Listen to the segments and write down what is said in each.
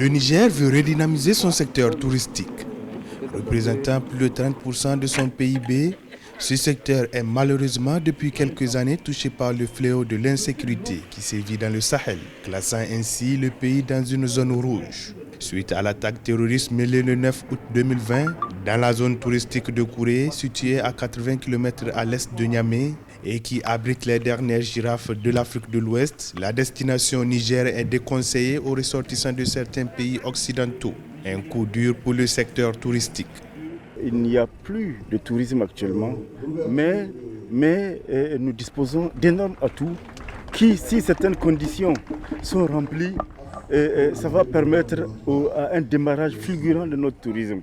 Le Niger veut redynamiser son secteur touristique. Représentant plus de 30% de son PIB, ce secteur est malheureusement depuis quelques années touché par le fléau de l'insécurité qui sévit dans le Sahel, classant ainsi le pays dans une zone rouge. Suite à l'attaque terroriste mêlée le 9 août 2020, dans la zone touristique de Kouré, située à 80 km à l'est de Niamey, et qui abrite les dernières girafes de l'Afrique de l'Ouest, la destination Niger est déconseillée aux ressortissants de certains pays occidentaux. Un coup dur pour le secteur touristique. Il n'y a plus de tourisme actuellement, mais nous disposons d'énormes atouts qui, si certaines conditions sont remplies, ça va permettre à un démarrage fulgurant de notre tourisme.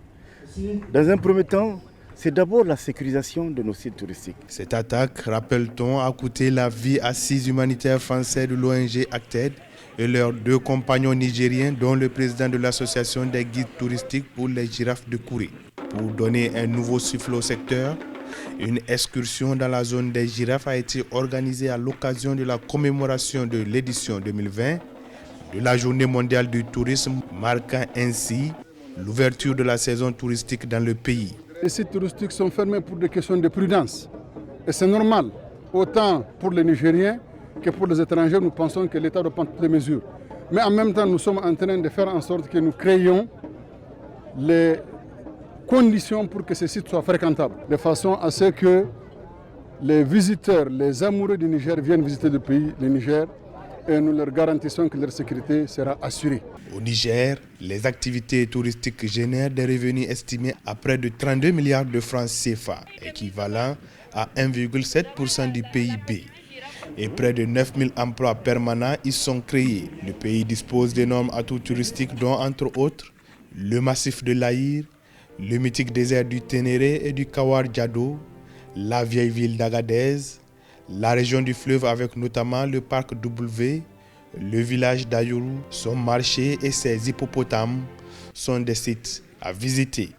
Dans un premier temps, c'est d'abord la sécurisation de nos sites touristiques. Cette attaque, rappelle-t-on, a coûté la vie à 6 humanitaires français de l'ONG Acted et leurs 2 compagnons nigériens, dont le président de l'association des guides touristiques pour les girafes de Kouré. Pour donner un nouveau souffle au secteur, une excursion dans la zone des girafes a été organisée à l'occasion de la commémoration de l'édition 2020 de la Journée mondiale du tourisme, marquant ainsi l'ouverture de la saison touristique dans le pays. Les sites touristiques sont fermés pour des questions de prudence. Et c'est normal, autant pour les Nigériens que pour les étrangers, nous pensons que l'État doit prendre toutes les mesures. Mais en même temps, nous sommes en train de faire en sorte que nous créions les conditions pour que ces sites soient fréquentables, de façon à ce que les visiteurs, les amoureux du Niger viennent visiter le pays, le Niger, et nous leur garantissons que leur sécurité sera assurée. Au Niger, les activités touristiques génèrent des revenus estimés à près de 32 milliards de francs CFA, équivalent à 1,7% du PIB. Et près de 9000 emplois permanents y sont créés. Le pays dispose d'énormes atouts touristiques dont, entre autres, le massif de l'Aïr, le mythique désert du Ténéré et du Kawar Djado, la vieille ville d'Agadez, la région du fleuve avec notamment le parc W, le village d'Ayourou, son marché et ses hippopotames sont des sites à visiter.